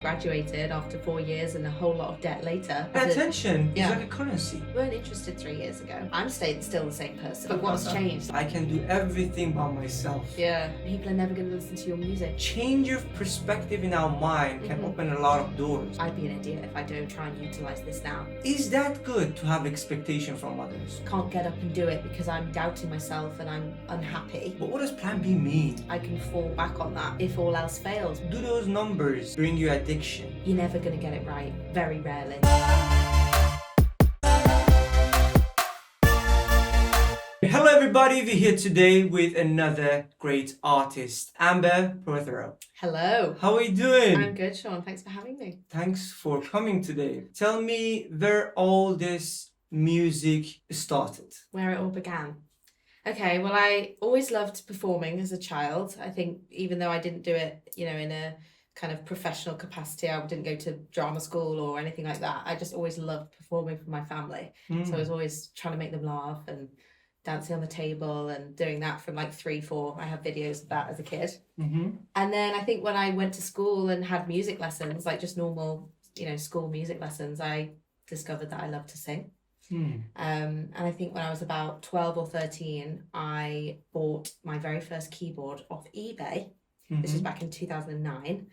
Graduated after 4 years and a whole lot of debt later. Attention is like a currency. We weren't interested 3 years ago. I'm still the same person. But what's changed? I can do everything by myself. Yeah. People are never going to listen to your music. Change of perspective in our mind can open a lot of doors. I'd be an idiot if I don't try and utilize this now. Is that good to have expectation from others? Can't get up and do it because I'm doubting myself and I'm unhappy. But what does plan B mean? I can fall back on that if all else fails. Do those numbers bring you addiction? You're never going to get it right. Very rarely. Hello everybody, we're here today with another great artist, Amber Prothero. Hello. How are you doing? I'm good, Shawn. Thanks for having me. Thanks for coming today. Tell me where all this music started. Where it all began. Okay, well, I always loved performing as a child. I think even though I didn't do it, in a kind of professional capacity, I didn't go to drama school or anything like that. I just always loved performing for my family. So I was always trying to make them laugh and dancing on the table and doing that from like 3, 4. I have videos of that as a kid. And then I think when I went to school and had music lessons, like just normal, school music lessons, I discovered that I loved to sing. And I think when I was about 12 or 13, I bought my very first keyboard off eBay. This was back in 2009.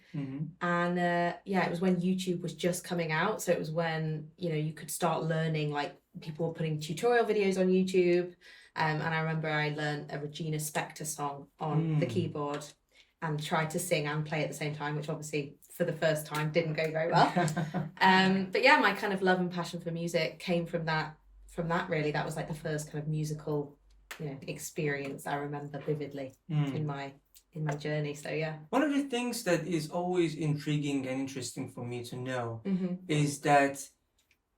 And it was when YouTube was just coming out. So it was when, you could start learning, like people were putting tutorial videos on YouTube. And I remember I learned a Regina Spektor song on the keyboard and tried to sing and play at the same time, which obviously for the first time didn't go very well. But yeah, my kind of love and passion for music came from that really. That was like the first kind of musical, experience I remember vividly in my journey. So yeah. One of the things that is always intriguing and interesting for me to know is that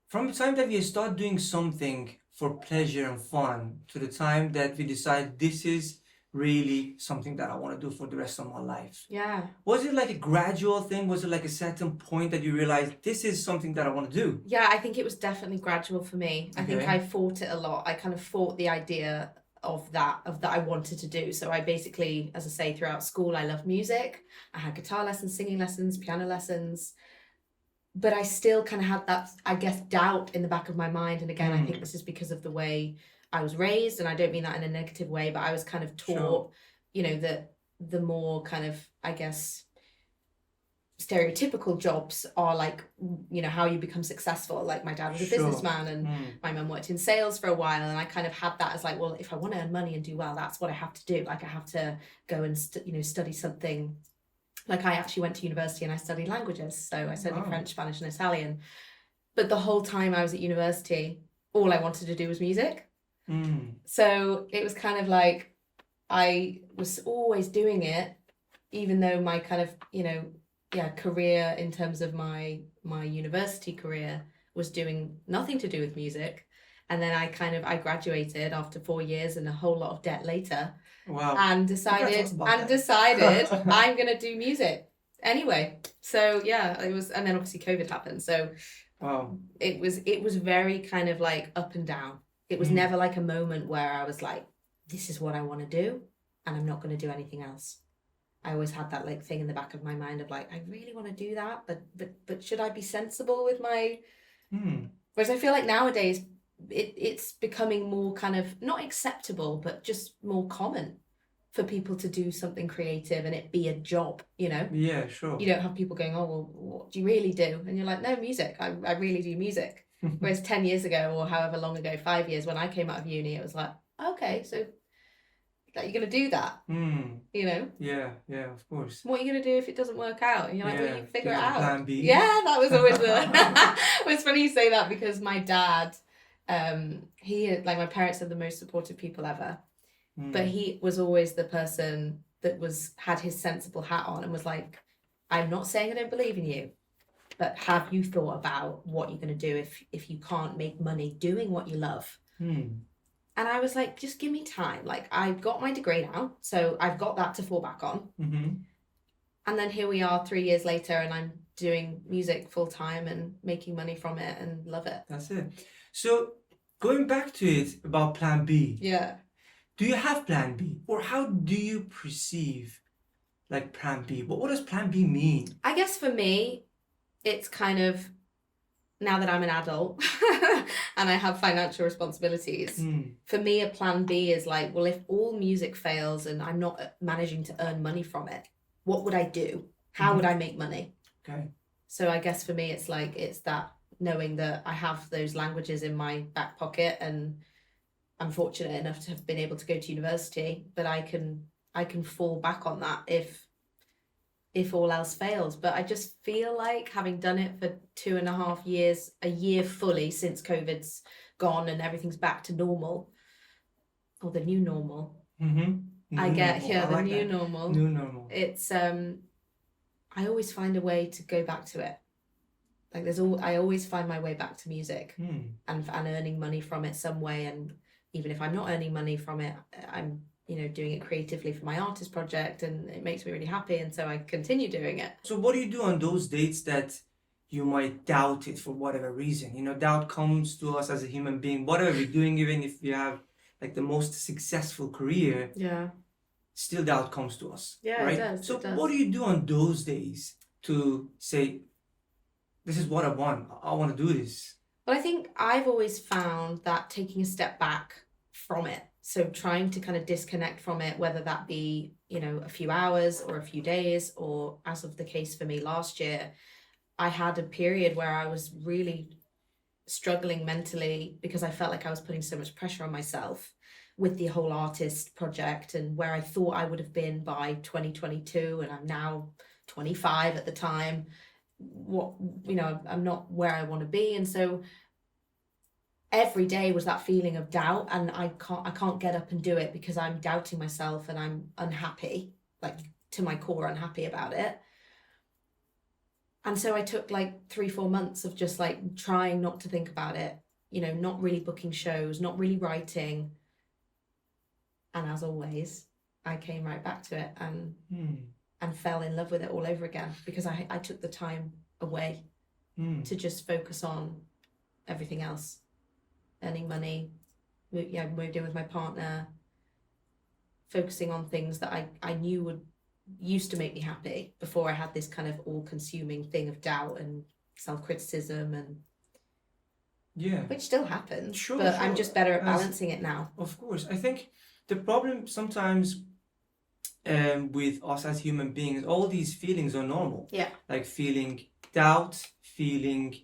from the time that we start doing something for pleasure and fun to the time that we decide this is really something that I want to do for the rest of my life. Yeah. Was it like a gradual thing? Was it like a certain point that you realized this is something that I want to do? Yeah, I think it was definitely gradual for me. I think I fought it a lot. I kind of fought the idea of that I wanted to do. So I basically, as I say, throughout school, I loved music. I had guitar lessons, singing lessons, piano lessons. But I still kind of had that, I guess, doubt in the back of my mind. And again, I think this is because of the way I was raised. And I don't mean that in a negative way, but I was kind of taught, that the more kind of, I guess, stereotypical jobs are like, how you become successsul. Like my dad was a businessman and my mum worked in sales for a while. And I kind of had that as like, well, if I want to earn money and do well, that's what I have to do. Like I have to go and, study something. Like I actually went to university and I studied languages. So I studied French, Spanish and Italian. But the whole time I was at university, all I wanted to do was music. So it was kind of like, I was always doing it, even though my kind of, career in terms of my university career was doing nothing to do with music. And then I graduated after 4 years and a whole lot of debt later. Wow. And decided I'm going to do music anyway. So yeah, it was, and then obviously COVID happened. So wow. It was very kind of like up and down. It was never like a moment where I was like, this is what I want to do and I'm not going to do anything else. I always had that like thing in the back of my mind of like, I really want to do that, but should I be sensible with my, whereas I feel like nowadays it's becoming more kind of not acceptable, but just more common for people to do something creative and it be a job, Yeah, sure. You don't have people going, oh, well, what do you really do? And you're like, no, music. I really do music. Whereas 10 years ago or however long ago, 5 years, when I came out of uni, it was like, okay, so that you're going to do that, Yeah, of course. What are you going to do if it doesn't work out? And you're like, well, you figure it out. Plan B. Yeah, that was always it's funny you say that because my dad, like my parents are the most supportive people ever, but he was always the person that had his sensible hat on and was like, I'm not saying I don't believe in you, but have you thought about what you're going to do if you can't make money doing what you love? And I was like, just give me time. Like I've got my degree now, so I've got that to fall back on. And then here we are 3 years later and I'm doing music full time and making money from it and love it. That's it. So going back to it about plan B. Yeah. Do you have plan B? Or how do you perceive like plan B? What does plan B mean? I guess for me, it's kind of, now that I'm an adult and I have financial responsibilities, for me, a plan B is like, well, if all music fails and I'm not managing to earn money from it, what would I do? How would I make money? Okay. So I guess for me, it's like, it's that knowing that I have those languages in my back pocket, and I'm fortunate enough to have been able to go to university, but I can fall back on that if all else fails. But I just feel like, having done it for 2.5 years, a year fully since COVID's gone and everything's back to normal, or the new normal. I get here, the new normal. New normal. It's I always find a way to go back to it. Like I always find my way back to music and earning money from it some way. And even if I'm not earning money from it, I'm doing it creatively for my artist project, and it makes me really happy, and so I continue doing it. So what do you do on those dates that you might doubt it for whatever reason? Doubt comes to us as a human being, whatever we're doing, even if you have like the most successful career, still doubt comes to us. Yeah, right? It does. So it does. What do you do on those days to say, this is what I want to do this? Well, I think I've always found that taking a step back from it, so trying to kind of disconnect from it, whether that be, a few hours or a few days, or as of the case for me last year, I had a period where I was really struggling mentally because I felt like I was putting so much pressure on myself with the whole artist project, and where I thought I would have been by 2022, and I'm now 25 at the time. I'm not where I want to be, and so every day was that feeling of doubt, and I can't get up and do it because I'm doubting myself, and I'm unhappy, like to my core unhappy about it. And so I took like 3-4 months of just like trying not to think about it, not really booking shows, not really writing. And as always, I came right back to it and fell in love with it all over again, because I took the time away to just focus on everything else. Earning money, moved in with my partner, focusing on things that I knew used to make me happy before I had this kind of all-consuming thing of doubt and self-criticism, and which still happens. Sure. I'm just better at balancing it now. Of course. I think the problem sometimes with us as human beings, all these feelings are normal. Yeah. Like feeling doubt, feeling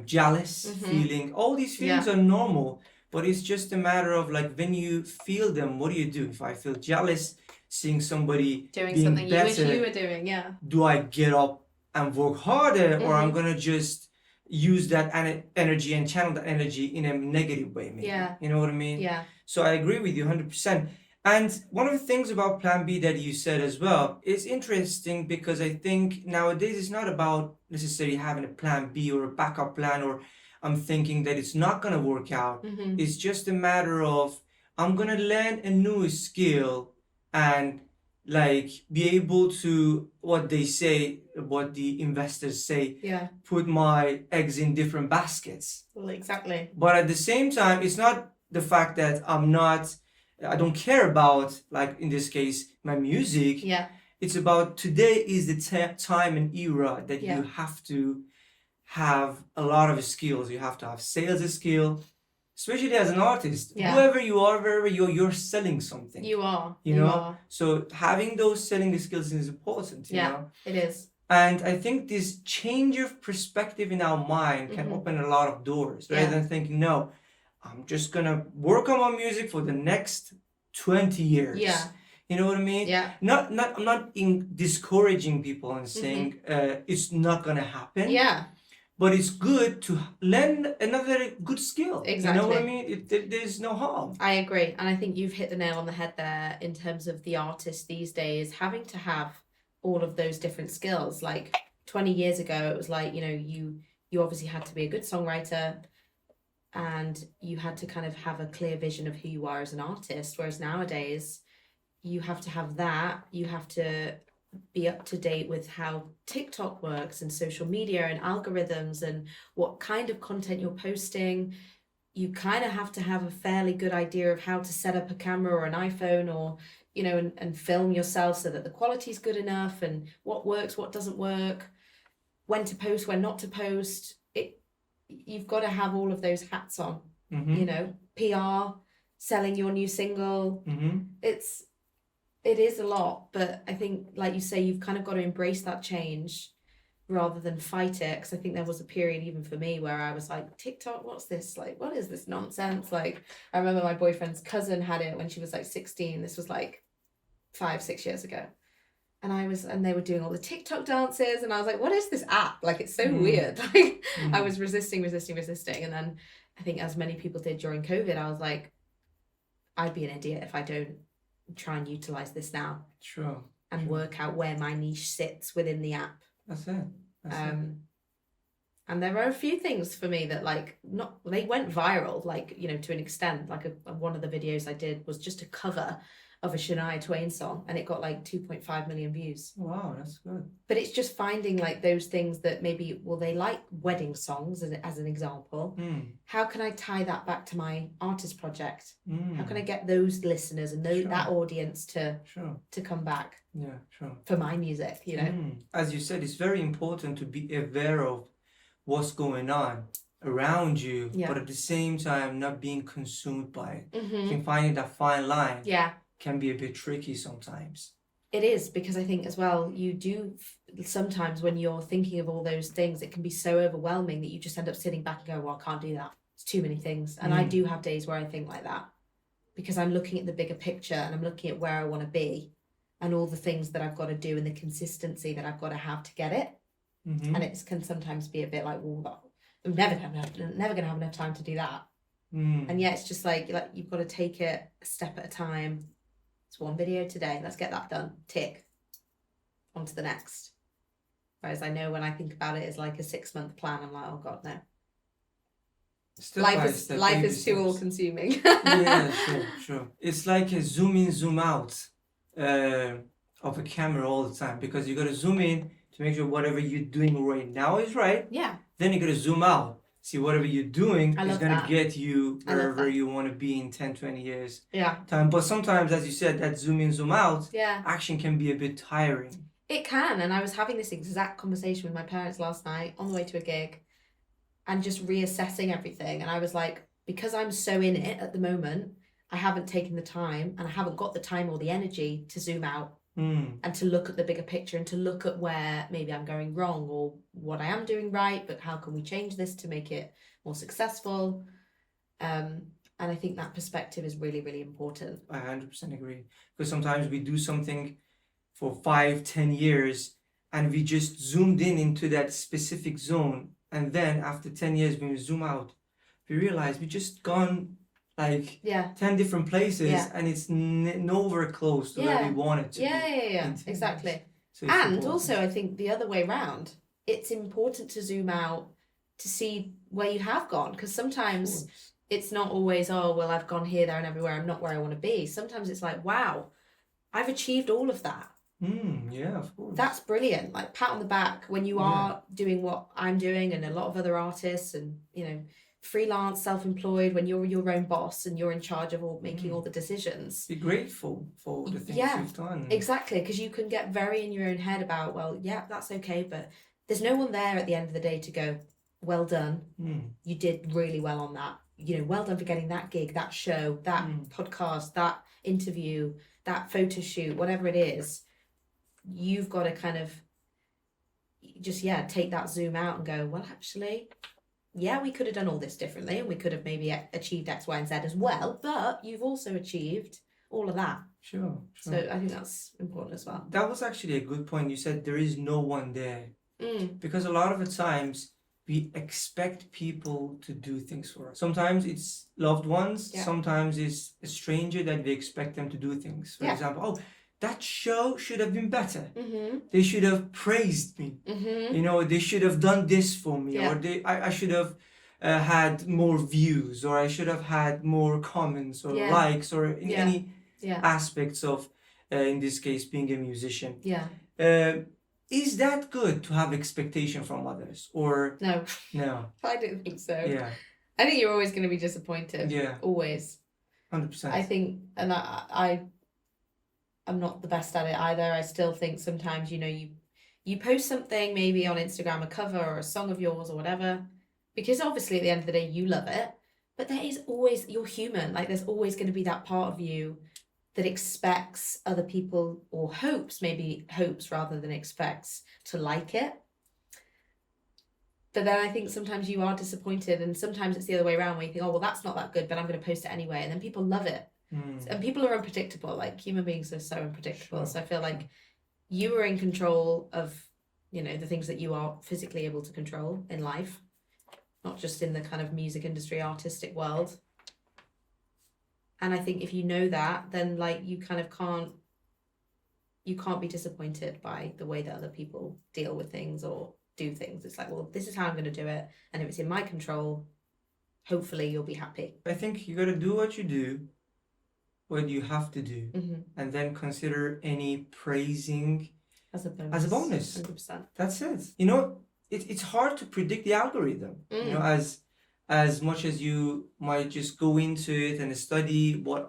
jealous, feeling, all these feelings are normal, but it's just a matter of like, when you feel them, what do you do? If I feel jealous seeing somebody doing being something better, you wish you were doing, do I get up and work harder, or I'm gonna just use that energy and channel that energy in a negative way, maybe? You know what I mean? So I agree with you 100%. And one of the things about Plan B that you said as well is interesting, because I think nowadays it's not about necessarily having a Plan B or a backup plan, or I'm thinking that it's not going to work out. It's just a matter of, I'm going to learn a new skill and like be able to, what they say, what the investors say, put my eggs in different baskets. Well, exactly. But at the same time, it's not the fact that I don't care about, like in this case, my music. It's about, today is the time and era that you have to have a lot of skills. You have to have sales skill, especially as an artist. Whoever you are, wherever you're selling something. You are. You are. So having those selling skills is important. You know? It is. And I think this change of perspective in our mind can open a lot of doors, rather than thinking, no, I'm just gonna work on my music for the next 20 years. You know what I mean? I'm not discouraging people and saying it's not gonna happen. But it's good to learn another good skill. Exactly. You know what I mean? There's no harm. I agree. And I think you've hit the nail on the head there in terms of the artist these days having to have all of those different skills. Like 20 years ago, it was like, you obviously had to be a good songwriter, and you had to kind of have a clear vision of who you are as an artist. Whereas nowadays, you have to have that. You have to be up to date with how TikTok works and social media and algorithms and what kind of content you're posting. You kind of have to have a fairly good idea of how to set up a camera or an iPhone, or, and film yourself so that the quality is good enough, and what works, what doesn't work. when to post, when not to post. You've got to have all of those hats on. You know, PR, selling your new single. It is a lot, but I think, like you say, you've kind of got to embrace that change rather than fight it. Because I think there was a period even for me where I was like, TikTok, what's this? Like, what is this nonsense? Like, I remember my boyfriend's cousin had it when she was like 16. This was like 5-6 years ago. And they were doing all the TikTok dances, and I was like, what is this app? Like, it's so weird. Like, I was resisting. And then I think, as many people did during COVID, I was like, I'd be an idiot if I don't try and utilize this now. Sure. And work out where my niche sits within the app. That's it. And there are a few things for me that, like, they went viral, like, you know, to an extent. Like, one of the videos I did was just a cover of a Shania Twain song, and it got like 2.5 million views. Wow, that's good. But it's just finding like those things that maybe, well, they like wedding songs as an example. How can I tie that back to my artist project? How can I get those listeners and that audience to come back? Yeah, sure. For my music, you know. As you said, it's very important to be aware of what's going on around you, but at the same time not being consumed by it. I think finding that fine line can be a bit tricky sometimes. It is, because I think as well, you do sometimes, when you're thinking of all those things, it can be so overwhelming that you just end up sitting back and go, well, I can't do that. It's too many things. And I do have days where I think like that, because I'm looking at the bigger picture and I'm looking at where I want to be and all the things that I've got to do and the consistency that I've got to have to get it. And it can sometimes be a bit like, well, I'm never going to have enough time to do that. And yet it's just like you've got to take it a step at a time. It's one video today. Let's get that done. Tick. On to the next. Whereas I know when I think about it as like a 6-month plan, I'm like, oh God, no. Life is too all consuming. Yeah, sure. It's like a zoom in, zoom out of a camera all the time, because you got to zoom in to make sure whatever you're doing right now is right. Yeah. Then you got to zoom out. See, whatever you're doing is going to get you wherever you want to be in 10, 20 years time. But sometimes, as you said, that zoom in, zoom out action can be a bit tiring. It can. And I was having this exact conversation with my parents last night on the way to a gig and just reassessing everything. And I was like, because I'm so in it at the moment, I haven't taken the time and I haven't got the time or the energy to zoom out and to look at the bigger picture and to look at where maybe I'm going wrong or what I am doing right, but how can we change this to make it more successful? And I think that perspective is really, really important. I 100% agree. Because sometimes we do something for 5-10 years and we just zoomed in into that specific zone. And then after 10 years, when we zoom out, we realize we just gone like 10 different places and it's nowhere close to where we want it to be. Yeah, exactly. So and important. Also, I think the other way around, it's important to zoom out to see where you have gone, because sometimes it's not always, oh, well, I've gone here, there and everywhere, I'm not where I want to be. Sometimes it's like, wow, I've achieved all of that. Yeah, of course. That's brilliant. Like, pat on the back when you are doing what I'm doing and a lot of other artists and, you know, freelance, self-employed, when you're your own boss and you're in charge of making all the decisions. Be grateful for the things you've done. Exactly, because you can get very in your own head about, well, yeah, that's okay, but there's no one there at the end of the day to go, well done, you did really well on that. You know, well done for getting that gig, that show, that podcast, that interview, that photo shoot, whatever it is. You've got to kind of just, take that zoom out and go, well, actually, we could have done all this differently and we could have maybe achieved X, Y, and Z as well, but you've also achieved all of that. Sure. So I think that's important as well. That was actually a good point. You said there is no one there. Because a lot of the times we expect people to do things for us. Sometimes it's loved ones. Sometimes it's a stranger that we expect them to do things. For example, that show should have been better. They should have praised me. You know, they should have done this for me, or I should have had more views, or I should have had more comments or likes, or in any aspects of, in this case, being a musician. Is that good to have expectation from others, or no? I don't think so. I think you're always going to be disappointed. Always. 100%. I think, and I'm not the best at it either. I still think sometimes, you know, you post something maybe on Instagram, a cover or a song of yours or whatever, because obviously at the end of the day you love it, but there is always, you're human, like there's always going to be that part of you that expects other people, or hopes rather than expects, to like it. But then I think sometimes you are disappointed, and sometimes it's the other way around where you think, oh, well, that's not that good, but I'm going to post it anyway. And then people love it. And people are unpredictable. Like, human beings are so unpredictable. Sure. So I feel like you are in control of, you know, the things that you are physically able to control in life, not just in the kind of music industry, artistic world. And I think if you know that, then like you kind of can't be disappointed by the way that other people deal with things or do things. It's like, well, this is how I'm going to do it, and if it's in my control, hopefully you'll be happy. I think you got to do what you do, what you have to do, and then consider any praising as a bonus. 100%. That's it. You know, it's hard to predict the algorithm. You know, as much as you might just go into it and study what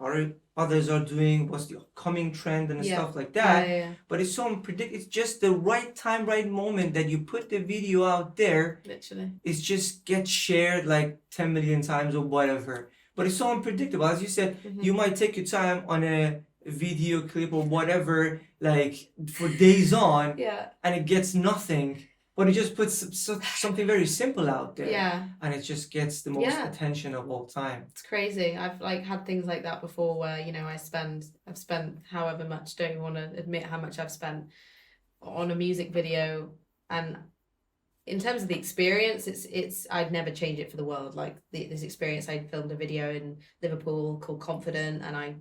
others are doing, what's the upcoming trend and stuff like that. But it's so unpredictable. It's just the right time, right moment that you put the video out there. Literally. It just gets shared like 10 million times or whatever. But it's so unpredictable. As you said, you might take your time on a video clip or whatever, like for days on, and it gets nothing. But it just puts something very simple out there, and it just gets the most attention of all time. It's crazy. I've like had things like that before, where you know I've spent however much. Don't even want to admit how much I've spent on a music video, and in terms of the experience, it's I'd never change it for the world. Like this experience, I filmed a video in Liverpool called Confident, and I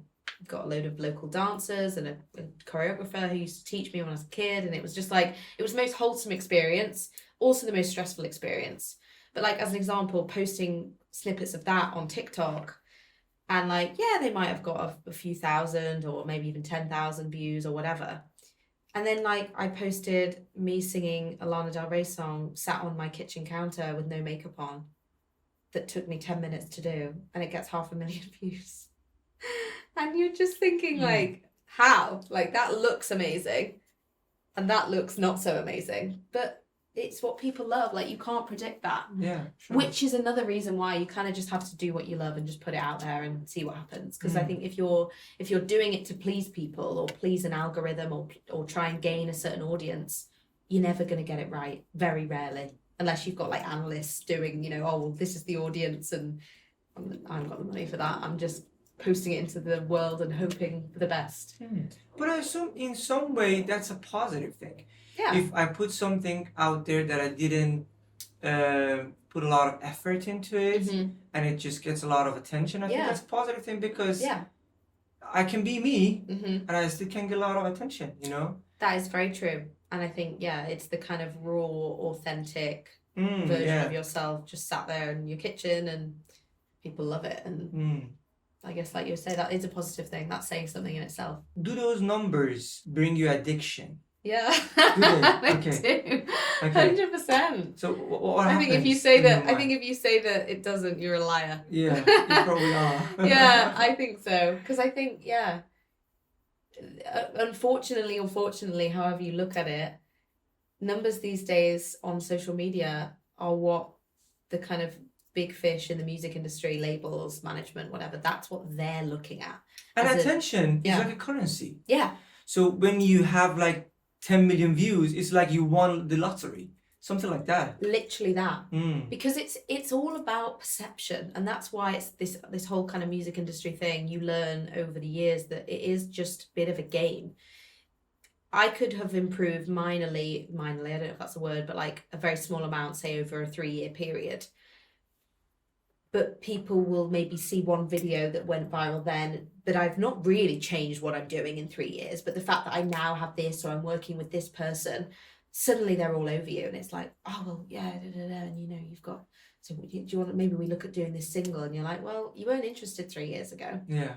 got a load of local dancers and a choreographer who used to teach me when I was a kid, and it was just like, it was the most wholesome experience, also the most stressful experience. But like, as an example, posting snippets of that on TikTok, and like, yeah, they might have got a few thousand or maybe even 10,000 views or whatever. And then like I posted me singing a Lana Del Rey song sat on my kitchen counter with no makeup on, that took me 10 minutes to do, and it gets 500,000 views. And you're just thinking like, how? Like, that looks amazing and that looks not so amazing, but it's what people love. Like, you can't predict that. Yeah, sure. Which is another reason why you kind of just have to do what you love and just put it out there and see what happens. Because I think if you're doing it to please people or please an algorithm or try and gain a certain audience, you're never going to get it right. Very rarely, unless you've got like analysts doing, you know, oh, well, this is the audience and I haven't got the money for that. I'm just posting it into the world and hoping for the best. But I assume in some way that's a positive thing. Yeah. If I put something out there that I didn't put a lot of effort into it, and it just gets a lot of attention, I think that's a positive thing, because I can be me and I still can get a lot of attention, you know? That is very true. And I think, it's the kind of raw, authentic version of yourself just sat there in your kitchen, and people love it. And I guess, like you say, that is a positive thing. That's saying something in itself. Do those numbers bring you addiction? Yeah, they do. 100%. So what I think happens if you say that, it doesn't, you're a liar. Yeah, you probably are. Yeah, I think so. Because I think, unfortunately or fortunately, however you look at it, numbers these days on social media are what the kind of big fish in the music industry, labels, management, whatever, that's what they're looking at. And attention is like a currency. Yeah. So when you have like 10 million views, it's like you won the lottery. Something like that. Literally that. Because it's all about perception. And that's why it's this whole kind of music industry thing. You learn over the years that it is just a bit of a game. I could have improved minorly, I don't know if that's a word, but like a very small amount, say over a 3-year period. But people will maybe see one video that went viral then, but I've not really changed what I'm doing in 3 years. But the fact that I now have this, or I'm working with this person, suddenly they're all over you. And it's like, oh, well, yeah, and you know, you've got, so do you want, maybe we look at doing this single? And you're like, well, you weren't interested 3 years ago. Yeah.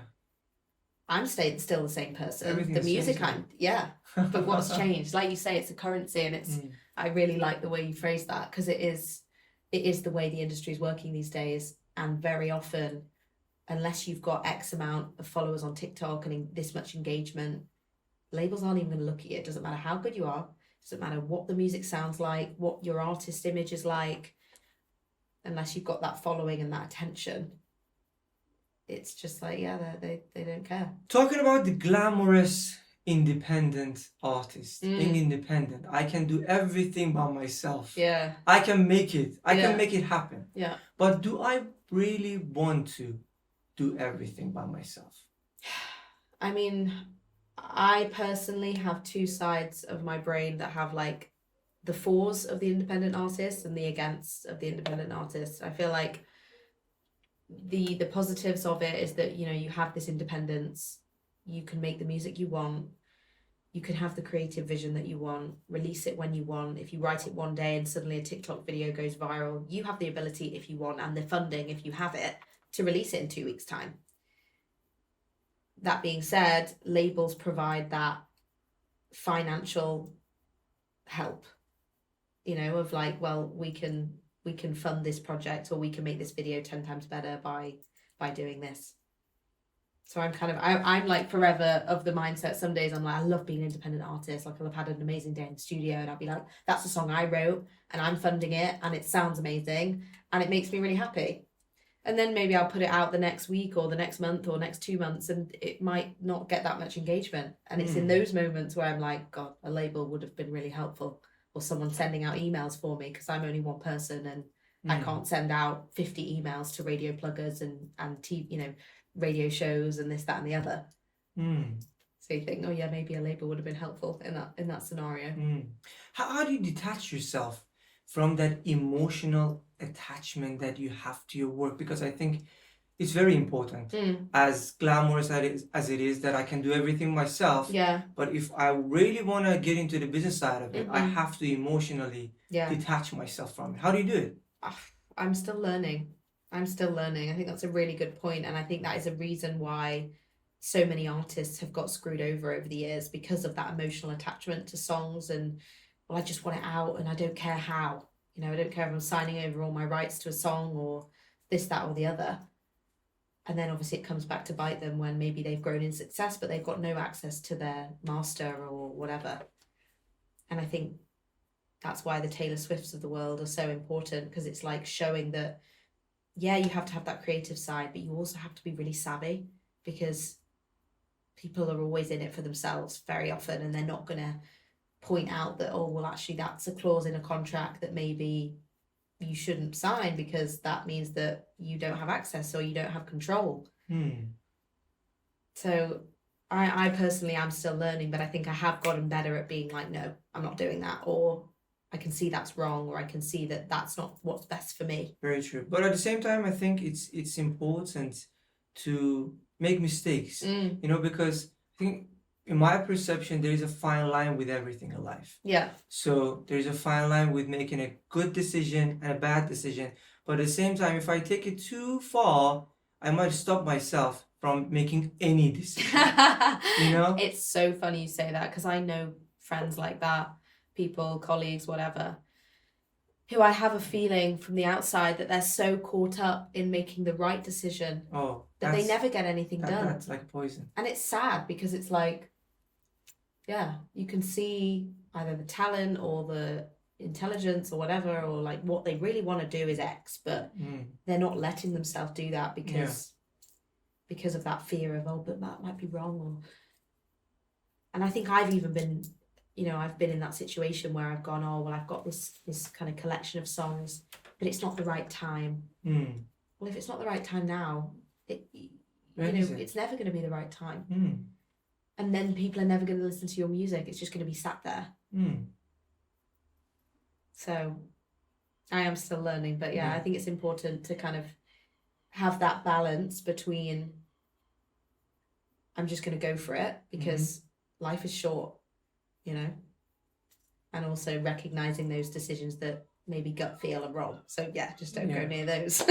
I'm still the same person. The music, but what's changed? Like you say, it's a currency, and it's, I really like the way you phrase that, because it is the way the industry is working these days. And very often, unless you've got X amount of followers on TikTok and this much engagement, labels aren't even going to look at you. It doesn't matter how good you are. It Doesn't matter what the music sounds like, what your artist image is like, unless you've got that following and that attention. It's just like, yeah, they don't care. Talking about the glamorous independent artist, being independent, I can do everything by myself. Yeah. I can make it. I can make it happen. Yeah. But do I really want to do everything by myself? I mean, I personally have two sides of my brain that have like the fours of the independent artist and the against of the independent artist. I feel like the positives of it is that, you know, you have this independence, you can make the music you want, you can have the creative vision that you want, release it when you want. If you write it one day and suddenly a TikTok video goes viral, you have the ability, if you want, and the funding, if you have it, to release it in 2 weeks' time. That being said, labels provide that financial help, you know, of like, well, we can fund this project, or we can make this video 10 times better by doing this. So I'm like forever of the mindset. Some days I'm like, I love being an independent artist. Like, I'll have had an amazing day in the studio and I'll be like, that's a song I wrote and I'm funding it and it sounds amazing and it makes me really happy. And then maybe I'll put it out the next week or the next month or next 2 months and it might not get that much engagement. And it's in those moments where I'm like, God, a label would have been really helpful, or someone sending out emails for me, because I'm only one person and I can't send out 50 emails to radio pluggers and TV, you know, radio shows and this, that, and the other. So you think, oh yeah, maybe a label would have been helpful in that scenario. How do you detach yourself from that emotional attachment that you have to your work? Because I think it's very important, as glamorous as it is that I can do everything myself. Yeah. But if I really want to get into the business side of it, I have to emotionally detach myself from it. How do you do it? I'm still learning. I think that's a really good point. And I think that is a reason why so many artists have got screwed over the years, because of that emotional attachment to songs. And, well, I just want it out and I don't care how. You know, I don't care if I'm signing over all my rights to a song or this, that, or the other. And then obviously it comes back to bite them when maybe they've grown in success, but they've got no access to their master or whatever. And I think that's why the Taylor Swifts of the world are so important, because it's like showing that, yeah, you have to have that creative side, but you also have to be really savvy, because people are always in it for themselves very often, and they're not going to point out that, oh, well, actually that's a clause in a contract that maybe you shouldn't sign, because that means that you don't have access or you don't have control. So I personally am still learning, but I think I have gotten better at being like, no, I'm not doing that, or I can see that's wrong, or I can see that that's not what's best for me. Very true. But at the same time, I think it's important to make mistakes, you know, because I think in my perception, there is a fine line with everything in life. Yeah. So there's a fine line with making a good decision and a bad decision. But at the same time, if I take it too far, I might stop myself from making any decision. You know? It's so funny you say that, because I know friends like that, people, colleagues, whatever, who I have a feeling from the outside that they're so caught up in making the right decision that they never get anything done. That's like poison. And it's sad, because it's like, yeah, you can see either the talent or the intelligence or whatever, or like what they really want to do is X, but they're not letting themselves do that because of that fear of, oh, but that might be wrong. And I think I've even been, you know, I've been in that situation where I've gone, oh, well, I've got this kind of collection of songs, but it's not the right time. Well, if it's not the right time now, it's never going to be the right time. And then people are never going to listen to your music. It's just going to be sat there. So I am still learning, but I think it's important to kind of have that balance between, I'm just going to go for it because life is short, you know, and also recognizing those decisions that maybe gut feel are wrong. So just don't go near those,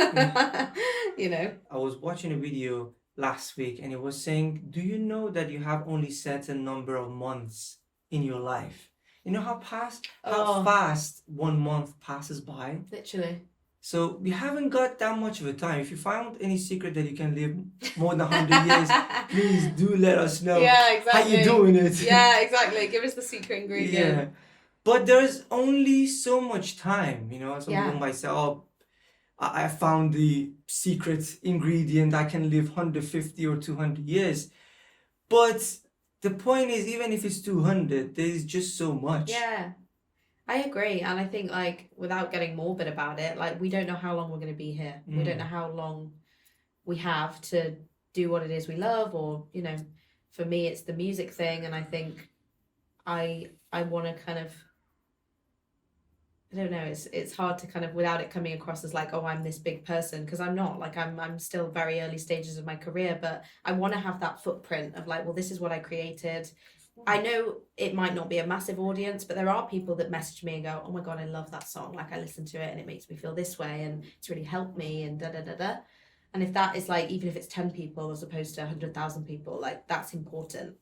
you know. I was watching a video last week and it was saying, do you know that you have only certain number of months in your life? You know how fast 1 month passes by? Literally. So we haven't got that much of a time. If you found any secret that you can live more than 100 years, please do let us know. Yeah, exactly. How you doing it? Yeah, exactly. Give us the secret ingredient. But there's only so much time, you know. Some Yeah. people might say, oh, I found the secret ingredient, I can live 150 or 200 years. But the point is, even if it's 200, there's just so much. Yeah, I agree. And I think, like, without getting morbid about it, like, we don't know how long we're going to be here. We don't know how long we have to do what it is we love, or, you know, for me, it's the music thing. And I think I want to kind of, I don't know, it's hard to kind of, without it coming across as like, oh, I'm this big person, because I'm not. Like, I'm still very early stages of my career, but I want to have that footprint of like, well, this is what I created. I know it might not be a massive audience, but there are people that message me and go, oh my God, I love that song. Like, I listen to it and it makes me feel this way and it's really helped me and da da da da. And if that is like, even if it's 10 people as opposed to 100,000 people, like, that's important.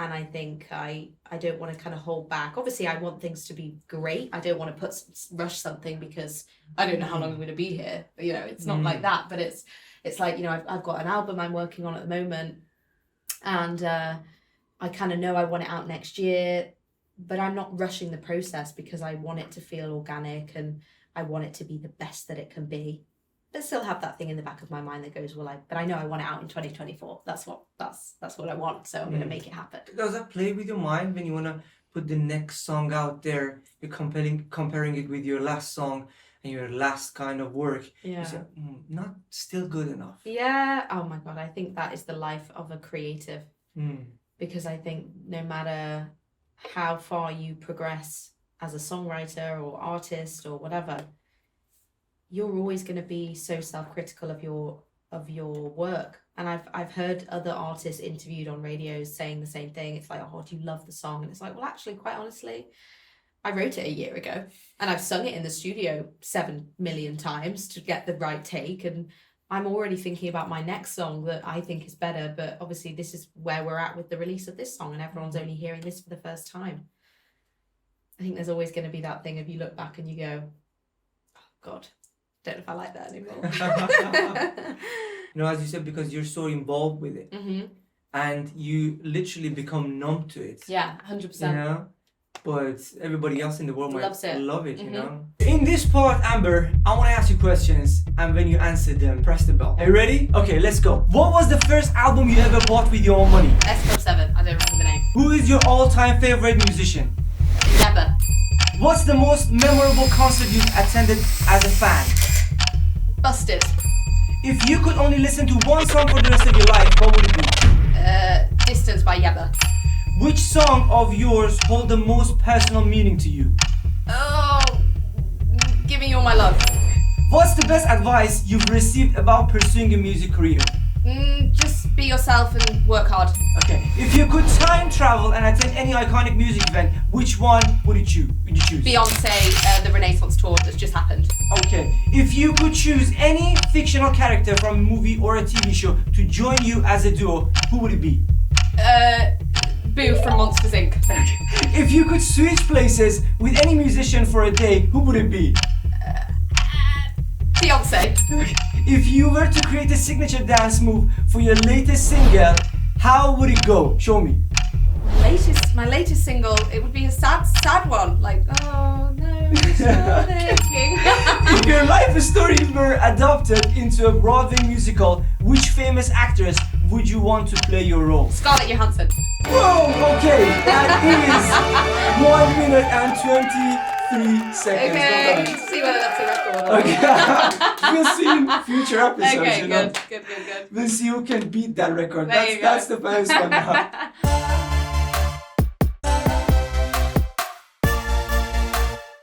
And I think I don't want to kind of hold back. Obviously, I want things to be great. I don't want to rush something because I don't know how long I'm going to be here. You know, it's not like that. But it's like, you know, I've got an album I'm working on at the moment, and I kind of know I want it out next year, but I'm not rushing the process because I want it to feel organic and I want it to be the best that it can be. But still have that thing in the back of my mind that goes, well, but I know I want it out in 2024. That's what I want. So I'm going to make it happen. Does that play with your mind when you want to put the next song out there? You're comparing it with your last song and your last kind of work. Yeah. You say, not still good enough. Yeah. Oh my God. I think that is the life of a creative. Because I think no matter how far you progress as a songwriter or artist or whatever, you're always going to be so self-critical of your work. And I've heard other artists interviewed on radios saying the same thing. It's like, oh, do you love the song? And it's like, well, actually, quite honestly, I wrote it a year ago and I've sung it in the studio 7 million times to get the right take. And I'm already thinking about my next song that I think is better. But obviously, this is where we're at with the release of this song and everyone's only hearing this for the first time. I think there's always going to be that thing of you look back and you go, oh, God. Don't know if I like that anymore. You know, as you said, because you're so involved with it, and you literally become numb to it. Yeah, 100%. You know, but everybody else in the world might love it. You know. In this part, Amber, I want to ask you questions, and when you answer them, press the bell. Are you ready? Okay, let's go. What was the first album you ever bought with your own money? S7. I don't remember the name. Who is your all-time favorite musician? Never. What's the most memorable concert you've attended as a fan? Busted. If you could only listen to one song for the rest of your life, what would it be? Distance by Yebba. Which song of yours hold the most personal meaning to you? Oh, Giving You All My Love. What's the best advice you've received about pursuing a music career? Just be yourself and work hard. Okay. If you could time travel and attend any iconic music event, which one would you choose? Beyonce, the Renaissance tour that's just happened. Okay. If you could choose any fictional character from a movie or a TV show to join you as a duo, who would it be? Boo from Monsters Inc. If you could switch places with any musician for a day, who would it be? Beyonce. If you were to create a signature dance move for your latest single, how would it go? Show me. My latest single, it would be a sad one. Like, oh no, it's not thinking. If your life stories were adapted into a Broadway musical, which famous actress would you want to play your role? Scarlett Johansson. Whoa, okay, that is 1 minute and 23 seconds. Okay, see whether that's a record. Okay, we'll see in future episodes. Okay, you know? good. We'll see who can beat that record. There you go. That's the first one now.